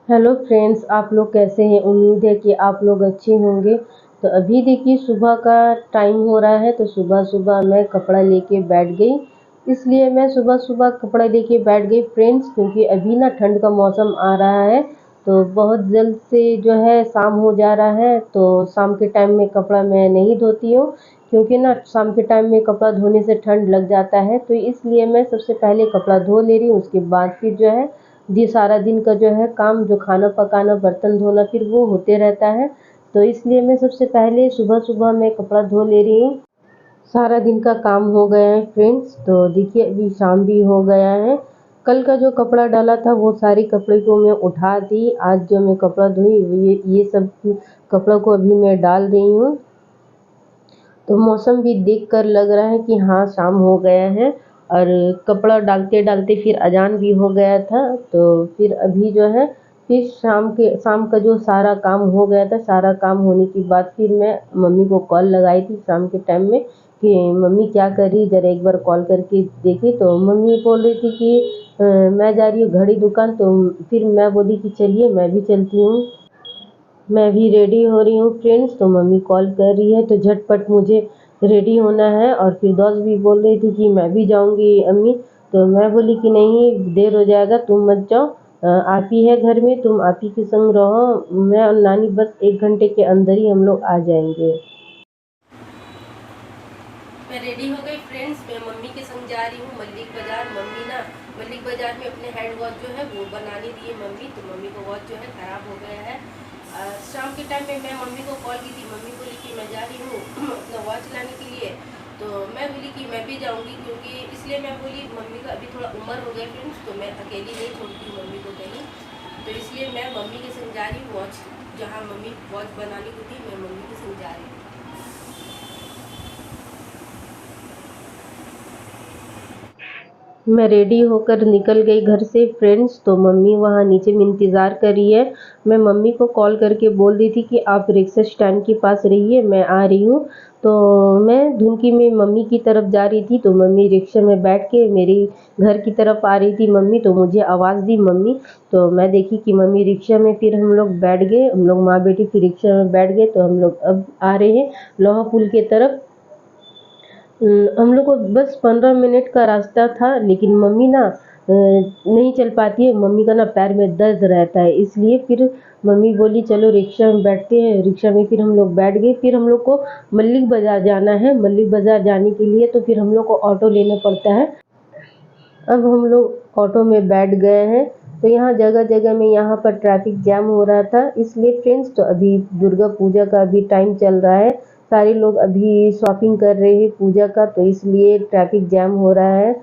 Hello friends, आप लोग कैसे हैं। उम्मीद है कि आप लोग अच्छे होंगे। तो अभी देखिए सुबह का टाइम हो रहा है, तो सुबह सुबह मैं कपड़ा लेके बैठ गई। इसलिए मैं सुबह सुबह कपड़ा लेके बैठ गई फ्रेंड्स, क्योंकि अभी ना ठंड का मौसम आ रहा है, तो बहुत जल्द से जो है शाम हो जा रहा है। तो शाम के टाइम में कपड़ा मैं नहीं धोती हूँ, क्योंकि ना शाम के टाइम में कपड़ा धोने से ठंड लग जाता है। तो इसलिए मैं सबसे पहले कपड़ा धो ले रही हूँ, उसके बाद फिर जो है सारा दिन का जो है काम, जो खाना पकाना, बर्तन धोना, फिर वो होते रहता है। तो इसलिए मैं सबसे पहले सुबह सुबह मैं कपड़ा धो ले रही हूँ। सारा दिन का काम हो गया है फ्रेंड्स। तो देखिए अभी शाम भी हो गया है। कल का जो कपड़ा डाला था वो सारे कपड़े को मैं उठा दी। आज जो मैं कपड़ा धोई ये सब कपड़ों को अभी मैं डाल रही हूँ। तो मौसम भी देखकर लग रहा है कि हाँ शाम हो गया है, और कपड़ा डालते डालते फिर अजान भी हो गया था। तो फिर अभी जो है फिर शाम का जो सारा काम हो गया था, सारा काम होने के बाद फिर मैं मम्मी को कॉल लगाई थी शाम के टाइम में कि मम्मी क्या कर रही, ज़रा एक बार कॉल करके देखी। तो मम्मी बोल रही थी कि मैं जा रही हूँ घड़ी दुकान। तो फिर मैं बोली कि चलिए मैं भी चलती हूँ। मैं भी रेडी हो रही हूँ फ्रेंड्स। तो मम्मी कॉल कर रही है, तो झटपट मुझे रेडी होना है। और फिर दोस्त भी बोल रही थी कि मैं भी जाऊँगी अम्मी। तो मैं बोली कि नहीं, देर हो जाएगा, तुम मत जाओ। आप ही है घर में, तुम आप ही के संग रहो, मैं और नानी बस 1 घंटे के अंदर ही हम लोग आ जाएंगे। मैं रेडी हो गई फ्रेंड्स। मैं मम्मी के संग जा रही हूँ मल्लिक बाजार। मम्मी ना मल्लिक बाजार में अपने हैंड वॉच जो है वो बनाने दिए मम्मी। तो मम्मी को वॉच जो है ख़राब हो गया है। शाम के टाइम में मैं मम्मी को कॉल की थी। मम्मी बोली कि मैं जा रही हूँ अपना वॉच लाने के लिए। तो मैं बोली कि मैं भी जाऊँगी, क्योंकि इसलिए मैं बोली मम्मी का अभी थोड़ा उम्र हो गया फ्रेंड्स, तो मैं अकेली नहीं छोड़ती हूँ मम्मी को कहीं। तो इसलिए मैं मम्मी के संग जा रही हूँ वॉच, जहाँ मम्मी वॉच बनाने को थी मैं मम्मी के संग जा रही हूँ। मैं रेडी होकर निकल गई घर से फ्रेंड्स। तो मम्मी वहाँ नीचे में इंतज़ार कर रही है। मैं मम्मी को कॉल करके बोल दी थी कि आप रिक्शा स्टैंड के पास रहिए, मैं आ रही हूँ। तो मैं धुनकी में मम्मी की तरफ जा रही थी, तो मम्मी रिक्शा में बैठ के मेरी घर की तरफ आ रही थी मम्मी। तो मुझे आवाज़ दी मम्मी। तो मैं देखी कि मम्मी रिक्शा में, फिर हम लोग बैठ गए, हम लोग माँ बेटी फिर रिक्शा में बैठ गए। तो हम लोग अब आ रहे हैं लोहा पुल के तरफ। हम लोग को बस 15 मिनट का रास्ता था, लेकिन मम्मी ना नहीं चल पाती है। मम्मी का ना पैर में दर्द रहता है, इसलिए फिर मम्मी बोली चलो रिक्शा में बैठते हैं। रिक्शा में फिर हम लोग बैठ गए। फिर हम लोग को मल्लिक बाज़ार जाना है। मल्लिक बाज़ार जाने के लिए तो फिर हम लोग को ऑटो लेना पड़ता है। अब हम लोग ऑटो में बैठ गए हैं। तो यहाँ जगह जगह में यहाँ पर ट्रैफिक जैम हो रहा था, इसलिए फ्रेंड्स। तो अभी दुर्गा पूजा का अभी टाइम चल रहा है, सारे लोग अभी शॉपिंग कर रहे हैं पूजा का, तो इसलिए ट्रैफिक जैम हो रहा है।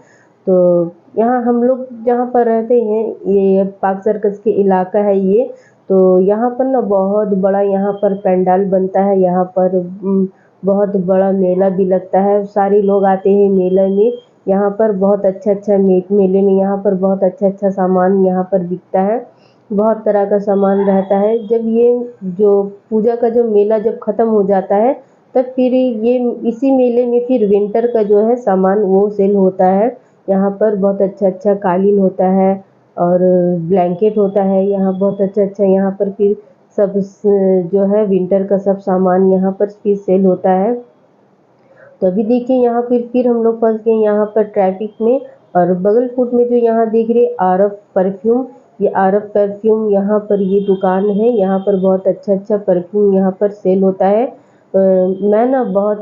तो यहाँ हम लोग जहाँ पर रहते हैं, ये पार्क सर्कस के इलाका है ये। तो यहाँ पर ना बहुत बड़ा यहाँ पर पंडाल बनता है। यहाँ पर बहुत बड़ा मेला भी लगता है, सारे लोग आते हैं मेले में। यहाँ पर बहुत अच्छा मेले में यहाँ पर बहुत अच्छा सामान यहाँ पर बिकता है। बहुत तरह का सामान रहता है। जब ये जो पूजा का जो मेला जब ख़त्म हो जाता है, तब फिर ये इसी मेले में फिर विंटर का जो है सामान वो सेल होता है। यहाँ पर बहुत अच्छा कालीन होता है, और ब्लैंकेट होता है। यहाँ बहुत अच्छा यहाँ पर फिर सब जो है विंटर का सब सामान यहाँ पर फिर सेल होता है। तो अभी देखिए यहाँ फिर हम लोग फंस गए यहाँ पर ट्रैफिक में। और बगलपुर में जो यहाँ देख रहे आरफ परफ्यूम, ये आरफ परफ्यूम यहाँ पर ये दुकान है। यहाँ पर बहुत अच्छा परफ्यूम यहाँ पर सेल होता है। मैं ना बहुत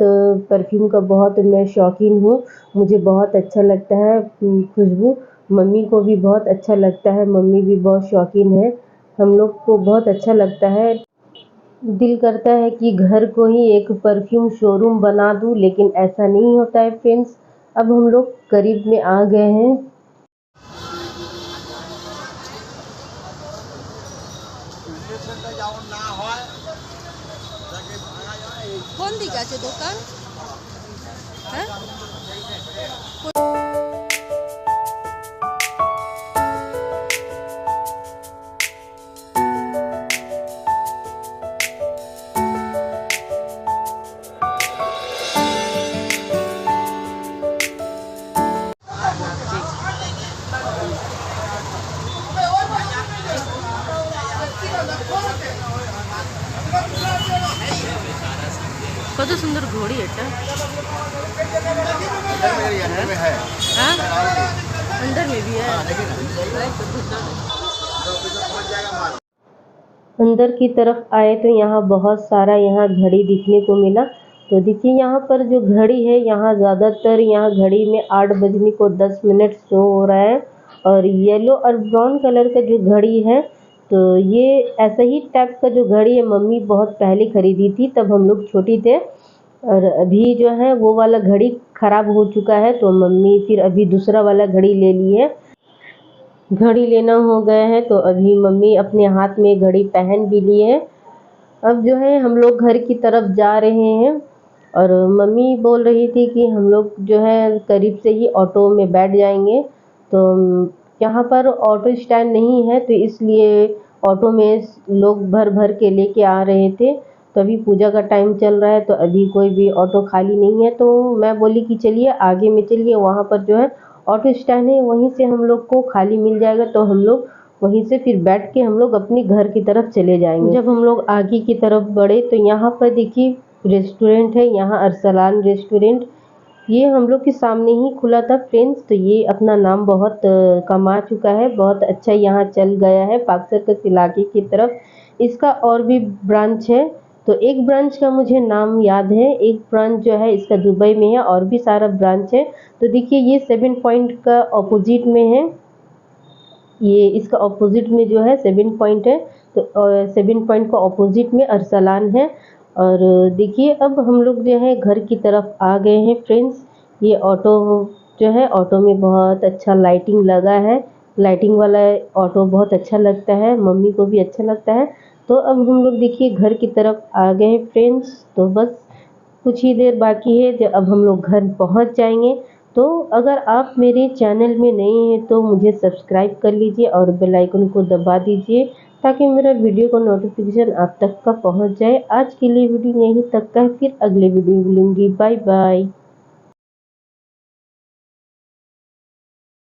परफ्यूम का बहुत मैं शौकीन हूँ। मुझे बहुत अच्छा लगता है खुशबू। मम्मी को भी बहुत अच्छा लगता है, मम्मी भी बहुत शौकीन है। हम लोग को बहुत अच्छा लगता है। दिल करता है कि घर को ही एक परफ्यूम शोरूम बना दूं, लेकिन ऐसा नहीं होता है फ्रेंड्स। अब हम लोग करीब में आ गए हैं। কোন দিকে আছে দোকান? হ্যাঁ কত সুন্দর ঘড়ি এটা। हाँ? अंदर में भी है। अंदर की तरफ आए तो यहाँ बहुत सारा यहाँ घड़ी दिखने को मिला। तो देखिए यहाँ पर जो घड़ी है, यहाँ ज़्यादातर यहाँ घड़ी में 8 बजने को 10 मिनट शो हो रहा है। और येलो और ब्राउन कलर का जो घड़ी है, तो ये ऐसा ही टाइप का जो घड़ी है मम्मी बहुत पहले ख़रीदी थी, तब हम लोग छोटे थे। और अभी जो है वो वाला घड़ी ख़राब हो चुका है, तो मम्मी फिर अभी दूसरा वाला घड़ी ले ली है। घड़ी लेना हो गया है तो अभी मम्मी अपने हाथ में घड़ी पहन भी ली है। अब जो है हम लोग घर की तरफ जा रहे हैं। और मम्मी बोल रही थी कि हम लोग जो है करीब से ही ऑटो में बैठ जाएंगे। तो यहाँ पर ऑटो स्टैंड नहीं है, तो इसलिए ऑटो में लोग भर भर के लेके आ रहे थे। तो अभी पूजा का टाइम चल रहा है, तो अभी कोई भी ऑटो खाली नहीं है। तो मैं बोली कि चलिए आगे में चलिए, वहाँ पर जो है ऑटो स्टैंड है, वहीं से हम लोग को खाली मिल जाएगा। तो हम लोग वहीं से फिर बैठ के हम लोग अपने घर की तरफ चले जाएंगे। जब हम लोग आगे की तरफ बढ़े तो यहाँ पर देखिए रेस्टोरेंट है, यहाँ अरसलान रेस्टोरेंट। ये हम लोग के सामने ही खुला था फ्रेंड्स। तो ये अपना नाम बहुत कमा चुका है, बहुत अच्छा यहाँ चल गया है पाक सर्कस इलाके की तरफ। इसका और भी ब्रांच है, तो एक ब्रांच का मुझे नाम याद है, एक ब्रांच जो है इसका दुबई में है, और भी सारा ब्रांच है। तो देखिए ये 7 पॉइंट का ऑपोजिट में है, ये इसका ऑपोजिट में जो है 7 पॉइंट है। तो 7 पॉइंट का ऑपोजिट में अरसलान है। और देखिए अब हम लोग जो है घर की तरफ आ गए हैं फ्रेंड्स। ये ऑटो जो है, ऑटो में बहुत अच्छा लाइटिंग लगा है। लाइटिंग वाला ऑटो बहुत अच्छा लगता है, मम्मी को भी अच्छा लगता है। तो अब हम लोग देखिए घर की तरफ आ गए हैं फ्रेंड्स। तो बस कुछ ही देर बाकी है, जब अब हम लोग घर पहुंच जाएंगे। तो अगर आप मेरे चैनल में नए हैं तो मुझे सब्सक्राइब कर लीजिए और बेल आइकन को दबा दीजिए, ताकि मेरा वीडियो का नोटिफिकेशन आप तक का पहुंच जाए। आज के लिए वीडियो यहीं तक का है, फिर अगले वीडियो मिलूंगी। Bye bye.